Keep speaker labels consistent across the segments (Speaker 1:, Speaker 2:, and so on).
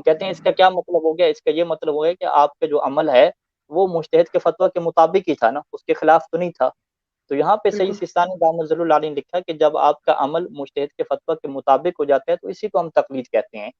Speaker 1: کہتے ہیں اس کا کیا مطلب ہو گیا؟ اس کا یہ مطلب ہو گیا کہ آپ کا جو عمل ہے وہ مجتہد کے فتویٰ کے مطابق ہی تھا نا، اس کے خلاف تو نہیں تھا۔ تو یہاں پہ سید
Speaker 2: بالکل
Speaker 1: سیستانی دامت ظل العالی نے لکھا کہ جب آپ کا عمل مجتہد کے فتویٰ کے مطابق ہو جاتا ہے تو اسی کو ہم تقلید کہتے ہیں۔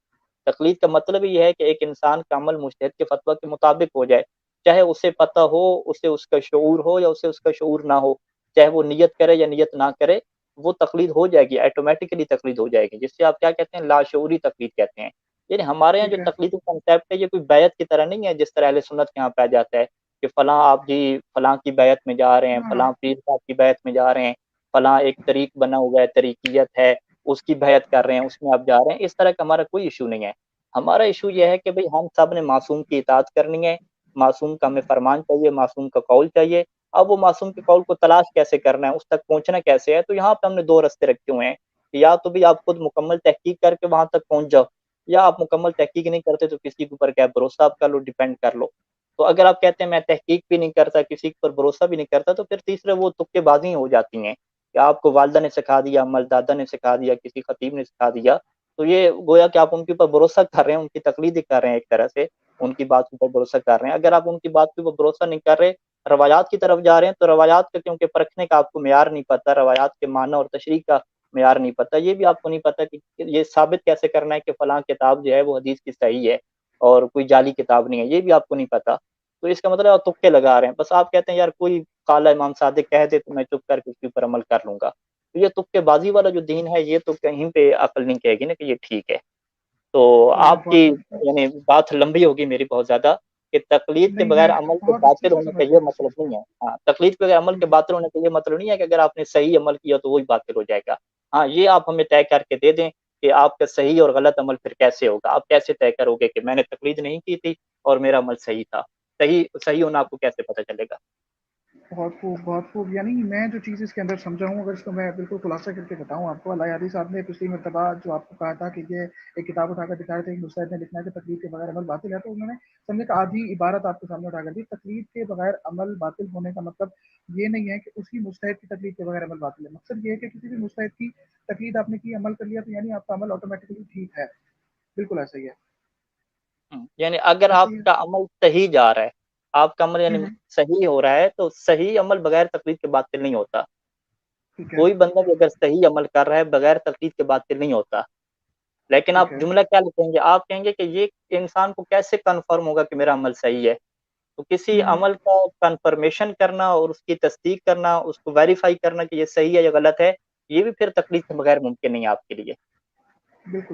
Speaker 1: تقلید کا مطلب یہ ہے کہ ایک انسان کا عمل مجتہد کے فتویٰ کے مطابق ہو جائے، چاہے اسے پتہ ہو، اسے اس کا شعور ہو یا اسے اس کا شعور نہ ہو، چاہے وہ نیت کرے یا نیت نہ کرے، وہ تقلید ہو جائے گی، آٹومیٹکلی تقلید ہو جائے گی، جس سے آپ کیا کہتے ہیں؟ لاشعوری تقلید کہتے ہیں۔ یعنی ہمارے یہاں جو
Speaker 2: ٹھیک ہے
Speaker 1: تقلید کا کنسیپٹ ہے یہ کوئی بیعت کی طرح نہیں ہے جس طرح اہل سنت کے یہاں پایا جاتا ہے کہ فلاں آپ جی فلاں کی بیعت میں جا رہے ہیں،
Speaker 2: ہاں
Speaker 1: فلاں پیر صاحب کی بیعت میں جا رہے ہیں، فلاں ایک طریق بنا ہوا ہے، طریقیت ہے، اس کی بیعت کر رہے ہیں، اس میں آپ جا رہے ہیں۔ اس طرح کا ہمارا کوئی ایشو نہیں ہے۔ ہمارا ایشو یہ ہے کہ بھئی ہم سب نے معصوم کی اطاعت کرنی ہے، معصوم کا ہمیں فرمان چاہیے، معصوم کا قول چاہیے۔ اب وہ معصوم کے قول کو تلاش کیسے کرنا ہے، اس تک پہنچنا کیسے ہے؟ تو یہاں پہ ہم نے دو راستے رکھے ہوئے ہیں کہ یا تو بھی آپ خود مکمل تحقیق کر کے وہاں تک پہنچ جاؤ، یا آپ مکمل تحقیق نہیں کرتے تو کسی کے اوپر کیا بھروسہ آپ کر لو، ڈیپینڈ کر لو۔ تو اگر آپ کہتے ہیں میں تحقیق بھی نہیں کرتا، کسی پر بھروسہ بھی نہیں کرتا، تو پھر تیسرے وہ تکے بازی ہو جاتی ہیں کہ آپ کو والدہ نے سکھا دیا، ملدادہ نے سکھا دیا، کسی خطیب نے سکھا دیا، تو یہ گویا کہ آپ ان کے اوپر بھروسہ کر رہے ہیں، ان کی تقلید ہی کر رہے ہیں ایک طرح سے، ان کی بات پر بھروسہ کر رہے ہیں۔ اگر آپ ان کی بات کے اوپر بھروسہ نہیں کر رہے، روایات کی طرف جا رہے ہیں، تو روایات کا کیونکہ پرکھنے کا آپ کو معیار نہیں پتہ، روایات کے معنی اور تشریح کا معیار نہیں پتہ، یہ بھی آپ کو نہیں پتہ کہ یہ ثابت کیسے کرنا ہے کہ فلاں کتاب جو ہے وہ حدیث کی صحیح ہے اور کوئی جعلی کتاب نہیں ہے، یہ بھی آپ کو نہیں پتہ۔ تو اس کا مطلب آپ تکے لگا رہے ہیں، بس آپ کہتے ہیں یار کوئی قال امام صادق کہہ دے تو میں چپ کر کے اس کے اوپر عمل کر لوں گا۔ تو یہ تکے بازی والا جو دین ہے یہ تو کہیں پہ عقل نہیں کہے گی نا کہ یہ ٹھیک ہے۔ تو
Speaker 2: چلیے
Speaker 1: آپ کی
Speaker 2: بہت
Speaker 1: یعنی بات لمبی ہوگی میری بہت زیادہ کہ تقلید کے
Speaker 2: نہیں،
Speaker 1: بغیر
Speaker 2: میں
Speaker 1: عمل کے
Speaker 2: بہت اچھے
Speaker 1: باطل
Speaker 2: سے
Speaker 1: ہونے کا
Speaker 2: سمجھ
Speaker 1: یہ
Speaker 2: گیا اس
Speaker 1: مطلب
Speaker 2: چیز کو۔
Speaker 1: نہیں ہے۔ ہاں، تقلید کے بغیر عمل
Speaker 2: جی
Speaker 1: کے
Speaker 2: جی
Speaker 1: باطل ہونے کا یہ مطلب نہیں ہے کہ اگر آپ نے صحیح عمل کیا تو وہی باطل ہو جائے گا۔ ہاں، یہ آپ ہمیں طے کر کے دے دیں کہ آپ کا صحیح اور غلط عمل پھر کیسے ہوگا، آپ کیسے طے کرو گے کہ میں نے تقلید نہیں کی تھی اور میرا عمل صحیح تھا؟ صحیح صحیح ہونا آپ کو کیسے پتہ چلے گا؟
Speaker 2: بہت خوب بہت خوب، یعنی میں جو چیز اس کے اندر سمجھا ہوں، اگر اس کو میں بالکل خلاصہ کر کے بتاؤں آپ کو، اللہ حدیث صاحب نے پچھلی مرتبہ جو آپ کو کہا تھا کہ یہ ایک کتاب اٹھا کر دکھایا تھا، ایک مستعد نے لکھنا ہے کہ تقلید کے بغیر عمل باطل ہے، تو انہوں نے سمجھے کہ آدھی عبارت آپ کے سامنے اٹھا کر دی۔ تقلید کے بغیر عمل باطل ہونے کا مطلب یہ نہیں ہے کہ اسی مستحد کی تقلید کے بغیر عمل باطل ہے، مقصد یہ ہے کہ کسی بھی مستحد کی تقلید آپ نے کی، عمل کر لیا، تو یعنی آپ کا عمل آٹومیٹکلی ٹھیک ہے۔ بالکل ایسا ہی ہے،
Speaker 1: یعنی اگر
Speaker 2: ایسا
Speaker 1: آپ
Speaker 2: ہی ہے۔
Speaker 1: کا عمل صحیح جا رہا ہے، آپ کا عمل یعنی
Speaker 2: ہوں ہوں،
Speaker 1: صحیح ہو رہا ہے، تو صحیح عمل بغیر تقلید کے باطل نہیں ہوتا۔
Speaker 2: ٹھیک ہے
Speaker 1: کوئی بندہ بھی اگر صحیح عمل کر رہا ہے بغیر تقلید کے باطل نہیں ہوتا۔ لیکن
Speaker 2: ٹھیک
Speaker 1: آپ
Speaker 2: ہے
Speaker 1: جملہ کیا لکھیں گے؟ آپ کہیں گے کہ یہ انسان کو کیسے کنفرم ہوگا کہ میرا عمل صحیح ہے؟ تو کسی
Speaker 2: ہوں ہوں،
Speaker 1: عمل کا کنفرمیشن کرنا اور اس کی تصدیق کرنا، اس کو ویریفائی کرنا کہ یہ صحیح ہے یا غلط ہے، یہ بھی پھر تقلید کے بغیر ممکن نہیں ہے آپ کے لیے۔
Speaker 2: بالکل